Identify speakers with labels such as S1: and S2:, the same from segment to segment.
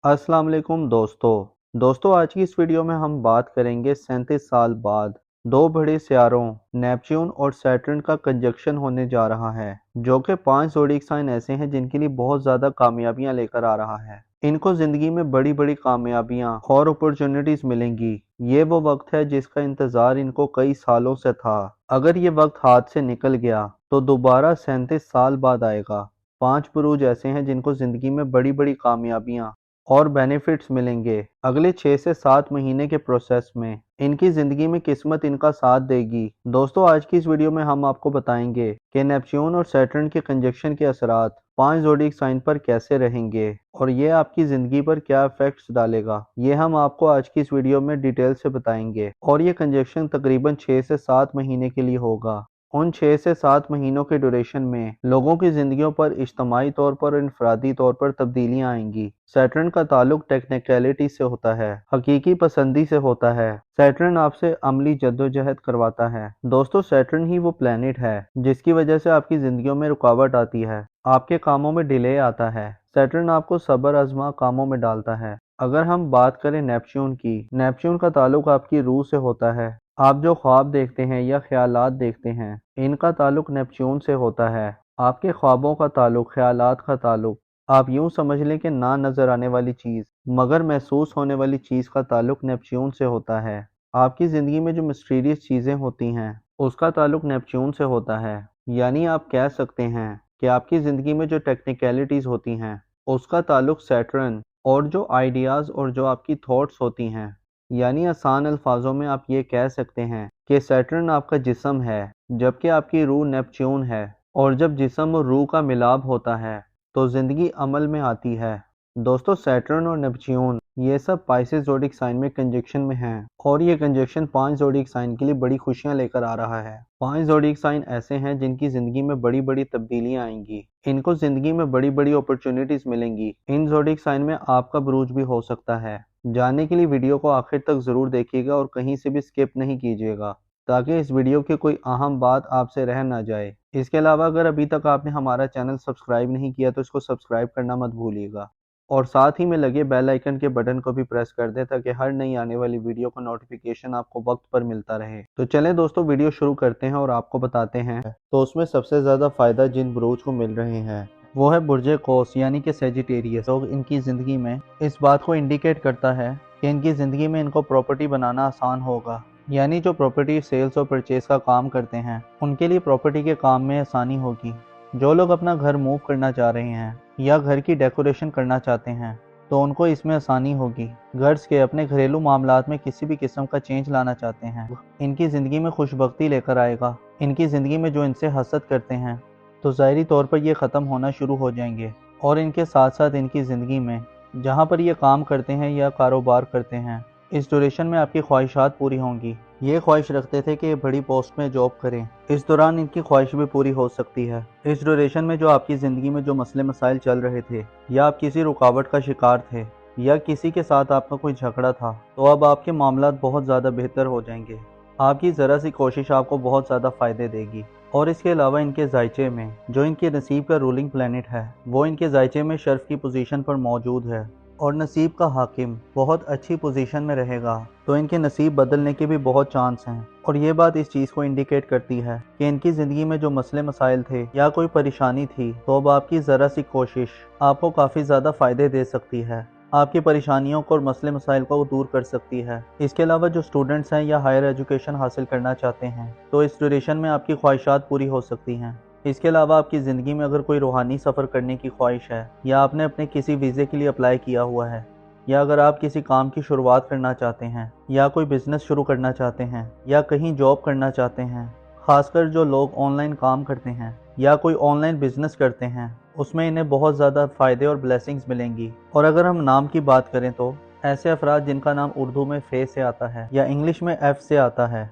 S1: अस्सलाम वालेकुम दोस्तों आज की इस वीडियो में हम बात करेंगे 37 साल बाद दो बड़े सियारों नेपच्यून और सैटर्न का कंजक्शन होने जा रहा है, जो कि 5 ज़ोडिएक साइन ऐसे हैं जिनके लिए बहुत ज़्यादा कामयाबियां लेकर आ रहा है। इनको ज़िंदगी में बड़ी बड़ी कामयाबियां और अपॉर्चुनिटीज मिलेंगी। ये वो वक्त है जिसका इंतज़ार इनको कई सालों से था। अगर ये वक्त हाथ से निकल गया तो दोबारा 37 साल बाद आएगा। 5 बुरूज ऐसे हैं जिनको ज़िंदगी में बड़ी बड़ी कामयाबियां और बेनिफिट्स मिलेंगे अगले 6 से 7 महीने के प्रोसेस में। इनकी ज़िंदगी में किस्मत इनका साथ देगी। दोस्तों आज की इस वीडियो में हम आपको बताएंगे कि नेपच्यून और सैटर्न के कंजक्शन के असरात 5 ज़ोडिएक साइन पर कैसे रहेंगे और ये आपकी ज़िंदगी पर क्या इफेक्ट्स डालेगा। ये हम आपको आज की इस वीडियो में डिटेल से बताएंगे और ये कंजक्शन तकरीबन 6 से 7 महीने के लिए होगा। उन 6 से 7 महीनों के ड्यूरेशन में लोगों की जिंदगियों पर इज्तमाही तौर पर और इनफरादी तौर पर तब्दीलियां आएंगी। सैटर्न का ताल्लुक टेक्निकलिटी से होता है, हकीकी पसंदी से होता है। सैटर्न आपसे अमली जद्दोजहद करवाता है। दोस्तों सैटर्न ही वो प्लेनेट है जिसकी वजह से आपकी जिंदगियों में रुकावट आती है, आपके कामों में डिले आता है। सैटर्न आपको सब्र आजमा कामों में डालता है। अगर हम बात करें नेपच्यून की, नेपच्यून का ताल्लुक आपकी रूह से होता है। आप जो ख्वाब देखते हैं या ख्यालात देखते हैं, इनका ताल्लुक नेपच्यून से होता है। आपके ख्वाबों का ताल्लुक, ख्यालात का ताल्लुक, आप यूं समझ लें कि ना नजर आने वाली चीज़ मगर महसूस होने वाली चीज़ का ताल्लुक नेपच्यून से होता है। आपकी ज़िंदगी में जो मिस्टीरियस चीज़ें होती हैं उसका ताल्लुक नेपच्यून से होता है। यानी आप कह सकते हैं कि आपकी ज़िंदगी में जो टेक्निकलिटीज़ होती हैं उसका ताल्लुक सैटर्न, और जो आइडियाज़ और जो आपकी थॉट्स होती हैं, यानी आसान अल्फाजों में आप ये कह सकते हैं कि सैटर्न आपका जिस्म है जबकि आपकी रूह नेपच्यून है। और जब जिस्म और रूह का मिलाप होता है तो ज़िंदगी अमल में आती है। दोस्तों सैटर्न और नेपच्यून ये सब पाइसेस ज़ोडिएक साइन में कंजक्शन में हैं और ये कंजक्शन 5 ज़ोडिएक साइन के लिए बड़ी खुशियां लेकर आ रहा है। 5 ज़ोडिएक साइन ऐसे हैं जिनकी ज़िंदगी में बड़ी बड़ी तब्दीलियां आएंगी। इनको ज़िंदगी में बड़ी बड़ी अपॉर्चुनिटीज़ मिलेंगी। इन ज़ोडिएक साइन में आपका बुरूज भी हो सकता है। जानने के लिए वीडियो को आखिर तक ज़रूर देखिएगा और कहीं से भी स्किप नहीं कीजिएगा ताकि इस वीडियो की कोई अहम बात आपसे रह ना जाए। इसके अलावा अगर अभी तक आपने हमारा चैनल सब्सक्राइब नहीं किया तो इसको सब्सक्राइब करना मत भूलिएगा और साथ ही में लगे बेल आइकन के बटन को भी प्रेस कर दें ताकि हर नई आने वाली वीडियो का नोटिफिकेशन आपको वक्त पर मिलता रहे। तो चलें दोस्तों वीडियो शुरू करते हैं और आपको बताते हैं। तो उसमें सबसे ज़्यादा फ़ायदा जिन बुरूज को मिल रहे हैं वो है बुर्जे कौस यानी कि सेजिटेरियस। लोग इनकी ज़िंदगी में इस बात को इंडिकेट करता है कि इनकी ज़िंदगी में इनको प्रॉपर्टी बनाना आसान होगा। यानी जो प्रॉपर्टी सेल्स और परचेज का काम करते हैं उनके लिए प्रॉपर्टी के काम में आसानी होगी। जो लोग अपना घर मूव करना चाह रहे हैं या घर की डेकोरेशन करना चाहते हैं तो उनको इसमें आसानी होगी। गर्ल्स के अपने घरेलू मामलात में किसी भी किस्म का चेंज लाना चाहते हैं, इनकी ज़िंदगी में खुशबख्ती लेकर आएगा। इनकी ज़िंदगी में जो इनसे हसद करते हैं तो ज़ाहिरी तौर पर ये ख़त्म होना शुरू हो जाएंगे। और इनके साथ साथ इनकी ज़िंदगी में जहाँ पर ये काम करते हैं या कारोबार करते हैं, इस ड्यूरेशन में आपकी ख्वाहिशात पूरी होंगी। ये ख्वाहिश रखते थे कि ये बड़ी पोस्ट में जॉब करें, इस दौरान इनकी ख्वाहिश भी पूरी हो सकती है। इस ड्यूरेशन में जो आपकी ज़िंदगी में जो मसले मसाइल चल रहे थे या आप किसी रुकावट का शिकार थे या किसी के साथ आपका कोई झगड़ा था तो अब आपके मामलात बहुत ज़्यादा बेहतर हो जाएंगे। आपकी ज़रा सी कोशिश आपको बहुत ज़्यादा फ़ायदे देगी। और इसके अलावा इनके जायचे में जो इनके नसीब का रूलिंग प्लैनेट है वो इनके जायचे में शर्फ की पोजीशन पर मौजूद है और नसीब का हाकिम बहुत अच्छी पोजीशन में रहेगा तो इनके नसीब बदलने के भी बहुत चांस हैं। और ये बात इस चीज़ को इंडिकेट करती है कि इनकी ज़िंदगी में जो मसले मसाइल थे या कोई परेशानी थी तो अब आपकी ज़रा सी कोशिश आपको काफ़ी ज़्यादा फ़ायदे दे सकती है, आपकी परेशानियों को और मसले मसाइल को दूर कर सकती है। इसके अलावा जो स्टूडेंट्स हैं या हायर एजुकेशन हासिल करना चाहते हैं तो इस ड्यूरेशन में आपकी ख्वाहिशात पूरी हो सकती हैं। इसके अलावा आपकी ज़िंदगी में अगर कोई रूहानी सफ़र करने की ख्वाहिश है या आपने अपने किसी वीज़े के लिए अप्लाई किया हुआ है या अगर आप किसी काम की शुरुआत करना चाहते हैं या कोई बिज़नेस शुरू करना चाहते हैं या कहीं जॉब करना चाहते हैं, ख़ासकर जो लोग ऑनलाइन काम करते हैं या कोई ऑनलाइन बिज़नेस करते हैं उसमें इन्हें बहुत ज़्यादा फ़ायदे और ब्लेसिंग्स मिलेंगी। और अगर हम नाम की बात करें तो ऐसे अफराद जिनका नाम उर्दू में फ़े से आता है या इंग्लिश में एफ़ से आता है,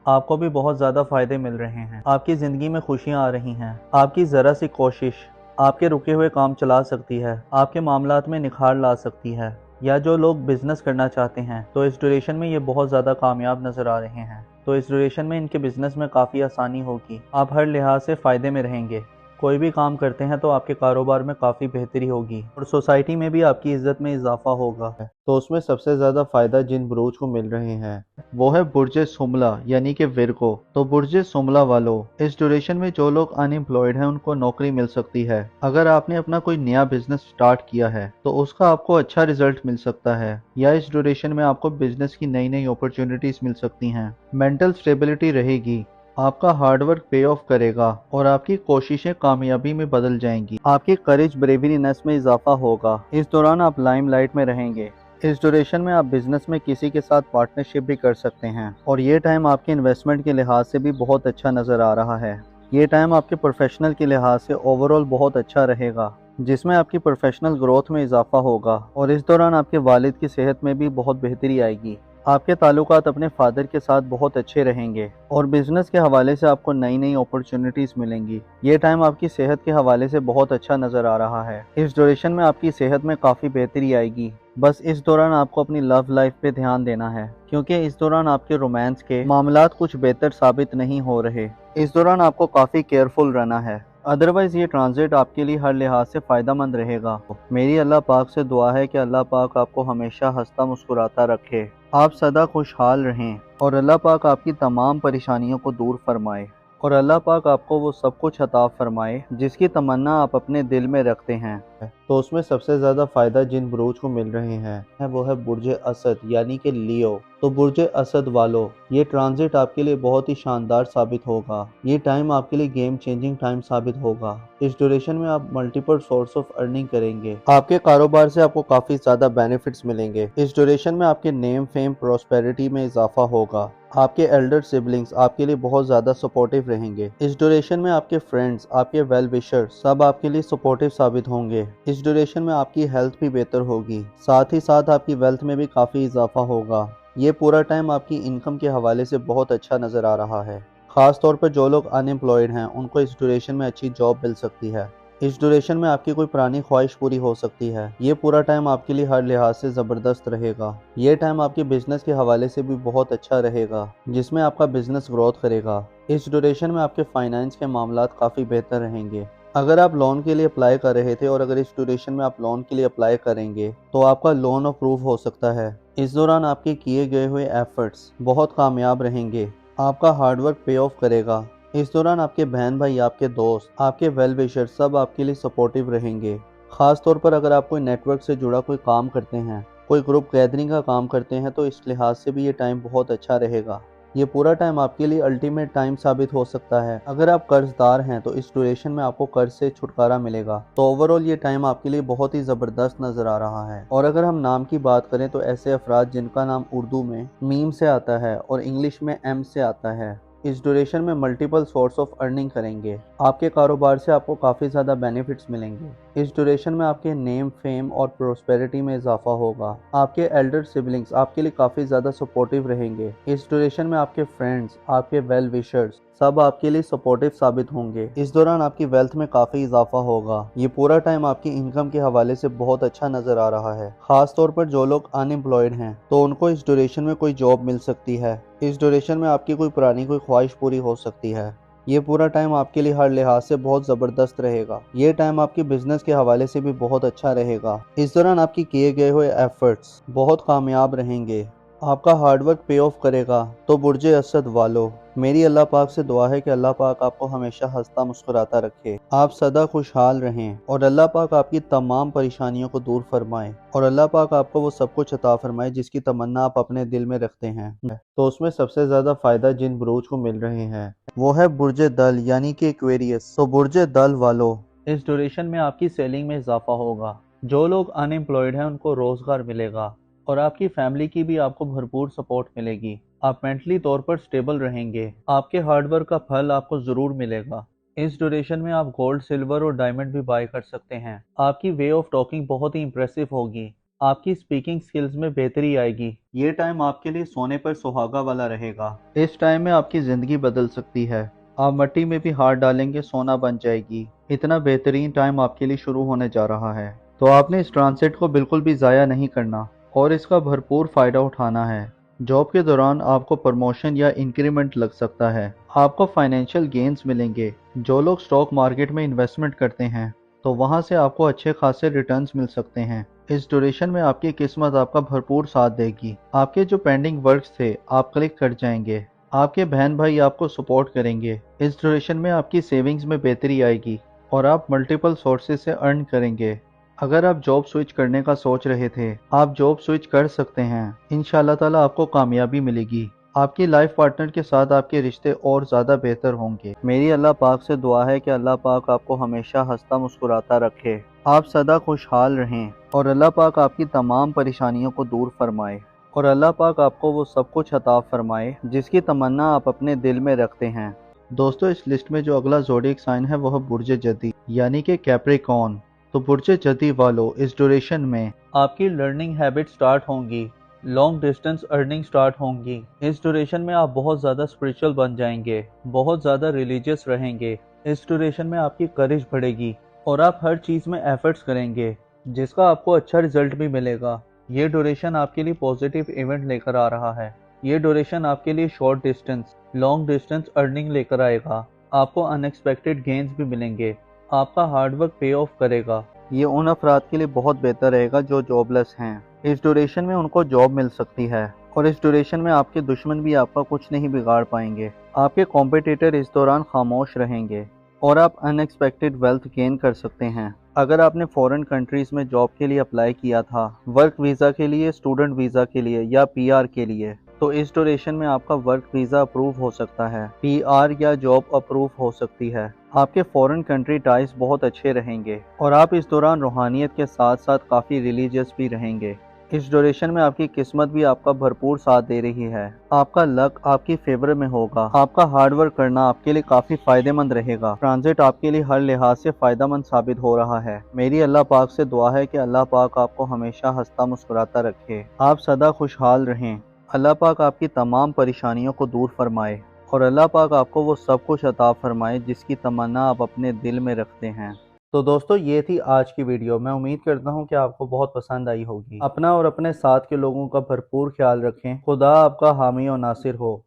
S1: आपको भी बहुत ज़्यादा फ़ायदे मिल रहे हैं। आपकी ज़िंदगी में खुशियाँ आ रही हैं। आपकी ज़रा सी कोशिश आपके रुके हुए काम चला सकती है, आपके मामलात में निखार ला सकती है। या जो लोग बिज़नेस करना चाहते हैं तो इस ड्यूरेशन में ये बहुत ज़्यादा कामयाब नज़र आ रहे हैं। तो इस ड्यूरेशन में इनके बिज़नेस में काफ़ी आसानी होगी, आप हर लिहाज से फ़ायदे में रहेंगे। कोई भी काम करते हैं तो आपके कारोबार में काफ़ी बेहतरी होगी और सोसाइटी में भी आपकी इज्जत में इजाफा होगा। तो उसमें सबसे ज़्यादा फ़ायदा जिन बुरूज को मिल रहे हैं वो है बुर्ज सुमला यानी कि विरगो। तो बुर्ज सुमला वालों, इस ड्यूरेशन में जो लोग अनएम्प्लॉयड हैं उनको नौकरी मिल सकती है। अगर आपने अपना कोई नया बिजनेस स्टार्ट किया है तो उसका आपको अच्छा रिजल्ट मिल सकता है, या इस ड्यूरेशन में आपको बिजनेस की नई नई अपॉर्चुनिटीज मिल सकती हैं। मेंटल स्टेबिलिटी रहेगी, आपका हार्डवर्क पे ऑफ करेगा और आपकी कोशिशें कामयाबी में बदल जाएंगी। आपकी करेज ब्रेवरीनेस में इजाफा होगा। इस दौरान आप लाइमलाइट में रहेंगे। इस ड्यूरेशन में आप बिजनेस में किसी के साथ पार्टनरशिप भी कर सकते हैं और ये टाइम आपके इन्वेस्टमेंट के लिहाज से भी बहुत अच्छा नज़र आ रहा है। ये टाइम आपके प्रोफेशनल के लिहाज से ओवरऑल बहुत अच्छा रहेगा, जिसमें आपकी प्रोफेशनल ग्रोथ में इजाफा होगा और इस दौरान आपके वालिद की सेहत में भी बहुत बेहतरी आएगी। आपके ताल्लुकात अपने फादर के साथ बहुत अच्छे रहेंगे और बिजनेस के हवाले से आपको नई नई अपॉर्चुनिटीज मिलेंगी। ये टाइम आपकी सेहत के हवाले से बहुत अच्छा नज़र आ रहा है। इस ड्यूरेशन में आपकी सेहत में काफ़ी बेहतरी आएगी। बस इस दौरान आपको अपनी लव लाइफ पे ध्यान देना है, क्योंकि इस दौरान आपके रोमांस के मामलात कुछ बेहतर साबित नहीं हो रहे। इस दौरान आपको काफ़ी केयरफुल रहना है, अदरवाइज ये ट्रांजिट आपके लिए हर लिहाज से फ़ायदेमंद रहेगा। मेरी अल्लाह पाक से दुआ है कि अल्लाह पाक आपको हमेशा हंसता मुस्कुराता रखे, आप सदा खुशहाल रहें और अल्लाह पाक आपकी तमाम परेशानियों को दूर फरमाए और अल्लाह पाक आपको वो सब कुछ अता फरमाए जिसकी तमन्ना आप अपने दिल में रखते हैं। तो उसमें सबसे ज़्यादा फ़ायदा जिन बुरूज को मिल रहे हैं वो है बुर्ज असद यानी कि लियो। तो बुर्ज असद वालों, ये ट्रांजिट आपके लिए बहुत ही शानदार साबित होगा। ये टाइम आपके लिए गेम चेंजिंग टाइम साबित होगा। इस ड्यूरेशन में आप मल्टीपल सोर्स ऑफ अर्निंग करेंगे। आपके कारोबार से आपको काफ़ी ज़्यादा बेनिफिट्स मिलेंगे। इस ड्यूरेशन में आपके नेम फेम प्रॉस्पेरिटी में इजाफा होगा। आपके एल्डर सिबलिंग्स आपके लिए बहुत ज़्यादा सपोर्टिव रहेंगे। इस ड्यूरेशन में आपके फ्रेंड्स, आपके वेल विशर सब आपके लिए सपोर्टिव साबित होंगे। इस ड्यूरेशन में आपकी हेल्थ भी बेहतर होगी, साथ ही साथ आपकी वेल्थ में भी काफ़ी इजाफा होगा। ये पूरा टाइम आपकी इनकम के हवाले से बहुत अच्छा नज़र आ रहा है। ख़ास तौर पर जो लोग अनएम्प्लॉयड हैं उनको इस ड्यूरेशन में अच्छी जॉब मिल सकती है। इस ड्यूरेशन में आपकी कोई पुरानी ख्वाहिश पूरी हो सकती है। ये पूरा टाइम आपके लिए हर लिहाज से ज़बरदस्त रहेगा। ये टाइम आपके बिजनेस के हवाले से भी बहुत अच्छा रहेगा, जिसमें आपका बिजनेस ग्रोथ करेगा। इस ड्यूरेशन में आपके फाइनेंस के मामलात काफ़ी बेहतर रहेंगे। अगर आप लोन के लिए अप्लाई कर रहे थे और अगर इस ड्यूरेशन में आप लोन के लिए अप्लाई करेंगे तो आपका लोन अप्रूव हो सकता है। इस दौरान आपके किए गए हुए एफर्ट्स बहुत कामयाब रहेंगे। आपका हार्डवर्क पे ऑफ करेगा। इस दौरान आपके बहन भाई, आपके दोस्त, आपके वेल विशर सब आपके लिए सपोर्टिव रहेंगे। ख़ास तौर पर अगर आप कोई नेटवर्क से जुड़ा कोई काम करते हैं, कोई ग्रुप गैदरिंग का काम करते हैं, तो इस लिहाज से भी ये टाइम बहुत अच्छा रहेगा। ये पूरा टाइम आपके लिए अल्टीमेट टाइम साबित हो सकता है। अगर आप कर्जदार हैं तो इस ड्यूरेशन में आपको कर्ज से छुटकारा मिलेगा। तो ओवरऑल ये टाइम आपके लिए बहुत ही ज़बरदस्त नज़र आ रहा है। और अगर हम नाम की बात करें तो ऐसे अफराद जिनका नाम उर्दू में मीम से आता है और इंग्लिश में एम से आता है, इस ड्यूरेशन में मल्टीपल सोर्स ऑफ अर्निंग करेंगे। आपके कारोबार से आपको काफ़ी ज़्यादा बेनिफिट्स मिलेंगे। इस ड्यूरेशन में आपके नेम फेम और प्रोस्पेरिटी में इजाफा होगा। आपके एल्डर सिबलिंग्स आपके लिए काफ़ी ज़्यादा सपोर्टिव रहेंगे। इस ड्यूरेशन में आपके फ्रेंड्स, आपके वेल विशर्स सब आपके लिए सपोर्टिव साबित होंगे। इस दौरान आपकी वेल्थ में काफ़ी इजाफा होगा। ये पूरा टाइम आपकी इनकम के हवाले से बहुत अच्छा नज़र आ रहा है। ख़ास तौर पर जो लोग अनएम्प्लॉयड हैं तो उनको इस ड्यूरेशन में कोई जॉब मिल सकती है। इस ड्यूरेशन में आपकी कोई पुरानी कोई ख्वाहिश पूरी हो सकती है। ये पूरा टाइम आपके लिए हर लिहाज से बहुत ज़बरदस्त रहेगा। ये टाइम आपके बिजनेस के हवाले से भी बहुत अच्छा रहेगा। इस दौरान आपके किए गए हुए एफर्ट्स बहुत कामयाब रहेंगे। आपका हार्डवर्क पे ऑफ करेगा। तो बुर्ज असद वालों, मेरी अल्लाह पाक से दुआ है कि अल्लाह पाक आपको हमेशा हंसता मुस्कुराता रखे, आप सदा खुशहाल रहें और अल्लाह पाक आपकी तमाम परेशानियों को दूर फरमाए और अल्लाह पाक आपको वो सब कुछ अता फरमाए जिसकी तमन्ना आप अपने दिल में रखते हैं। तो उसमें सबसे ज़्यादा फ़ायदा जिन बुरूज को मिल रहे हैं वो है बुर्ज दल यानी कि एक्वेरियस। तो बुर्ज दल वालों, इस ड्यूरेशन में आपकी सेलिंग में इजाफा होगा। जो लोग अनएम्प्लॉयड हैं उनको रोज़गार मिलेगा और आपकी फैमिली की भी आपको भरपूर सपोर्ट मिलेगी। आप मेंटली तौर पर स्टेबल रहेंगे। आपके हार्डवर्क का फल आपको ज़रूर मिलेगा। इस ड्यूरेशन में आप गोल्ड, सिल्वर और डायमंड भी बाय कर सकते हैं। आपकी वे ऑफ टॉकिंग बहुत ही इंप्रेसिव होगी। आपकी स्पीकिंग स्किल्स में बेहतरी आएगी। ये टाइम आपके लिए सोने पर सुहागा वाला रहेगा। इस टाइम में आपकी ज़िंदगी बदल सकती है। आप मिट्टी में भी हाथ डालेंगे, सोना बन जाएगी। इतना बेहतरीन टाइम आपके लिए शुरू होने जा रहा है। तो आपने इस ट्रांसिट को बिल्कुल भी ज़ाया नहीं करना और इसका भरपूर फ़ायदा उठाना है। जॉब के दौरान आपको प्रमोशन या इंक्रीमेंट लग सकता है। आपको फाइनेंशियल गेन्स मिलेंगे। जो लोग स्टॉक मार्केट में इन्वेस्टमेंट करते हैं तो वहां से आपको अच्छे खासे रिटर्न्स मिल सकते हैं। इस ड्यूरेशन में आपकी किस्मत आपका भरपूर साथ देगी। आपके जो पेंडिंग वर्क्स थे आप क्लिक कर जाएंगे। आपके बहन भाई आपको सपोर्ट करेंगे। इस ड्यूरेशन में आपकी सेविंग्स में बेहतरी आएगी और आप मल्टीपल सोर्सेज से अर्न करेंगे। अगर आप जॉब स्विच करने का सोच रहे थे, आप जॉब स्विच कर सकते हैं। इंशाल्लाह ताला आपको कामयाबी मिलेगी। आपकी लाइफ पार्टनर के साथ आपके रिश्ते और ज़्यादा बेहतर होंगे। मेरी अल्लाह पाक से दुआ है कि अल्लाह पाक आपको हमेशा हंसता मुस्कुराता रखे, आप सदा खुशहाल रहें और अल्लाह पाक आपकी तमाम परेशानियों को दूर फरमाए और अल्लाह पाक आपको वो सब कुछ अता फरमाए जिसकी तमन्ना आप अपने दिल में रखते हैं। दोस्तों, इस लिस्ट में जो अगला ज़ोडिएक साइन है वह बुर्ज जदी यानी कि कैप्रिकॉर्न। तो बुर्ज जदी वालों, इस ड्यूरेशन में आपकी लर्निंग हैबिट स्टार्ट होंगी, लॉन्ग डिस्टेंस अर्निंग स्टार्ट होंगी। इस ड्यूरेशन में आप बहुत ज़्यादा स्पिरिचुअल बन जाएंगे, बहुत ज़्यादा रिलीजियस रहेंगे। इस ड्यूरेशन में आपकी करेज बढ़ेगी और आप हर चीज़ में एफर्ट्स करेंगे जिसका आपको अच्छा रिजल्ट भी मिलेगा। ये ड्यूरेशन आपके लिए पॉजिटिव इवेंट लेकर आ रहा है। ये ड्यूरेशन आपके लिए short distance, long distance earning लेकर आएगा। आपको अनएक्सपेक्टेड गेन्स भी मिलेंगे। आपका हार्डवर्क पे ऑफ करेगा। ये उन अफराद के लिए बहुत बेहतर रहेगा जो जॉबलेस हैं। इस ड्यूरेशन में उनको जॉब मिल सकती है और इस ड्यूरेशन में आपके दुश्मन भी आपका कुछ नहीं बिगाड़ पाएंगे। आपके कॉम्पिटिटर इस दौरान खामोश रहेंगे और आप अनएक्सपेक्टेड वेल्थ गेन कर सकते हैं। अगर आपने फॉरेन कंट्रीज में जॉब के लिए अप्लाई किया था, वर्क वीज़ा के लिए, स्टूडेंट वीज़ा के लिए या पीआर के लिए, तो इस ड्यूरेशन में आपका वर्क वीज़ा अप्रूव हो सकता है, पीआर या जॉब अप्रूव हो सकती है। आपके फॉरेन कंट्री टाइज बहुत अच्छे रहेंगे और आप इस दौरान रूहानियत के साथ साथ काफ़ी रिलीजियस भी रहेंगे। इस ड्यूरेशन में आपकी किस्मत भी आपका भरपूर साथ दे रही है। आपका लक आपकी फेवर में होगा। आपका हार्डवर्क करना आपके लिए काफ़ी फायदेमंद रहेगा। ट्रांजिट आपके लिए हर लिहाज से फ़ायदेमंद साबित हो रहा है। मेरी अल्लाह पाक से दुआ है कि अल्लाह पाक आपको हमेशा हंसता मुस्कुराता रखे, आप सदा खुशहाल रहें। अल्लाह पाक आपकी तमाम परेशानियों को दूर फरमाए और अल्लाह पाक आपको वो सब कुछ अता फरमाए जिसकी तमन्ना आप अपने दिल में रखते हैं। तो दोस्तों, ये थी आज की वीडियो। मैं उम्मीद करता हूँ कि आपको बहुत पसंद आई होगी। अपना और अपने साथ के लोगों का भरपूर ख्याल रखें। खुदा आपका हामी और नासिर हो।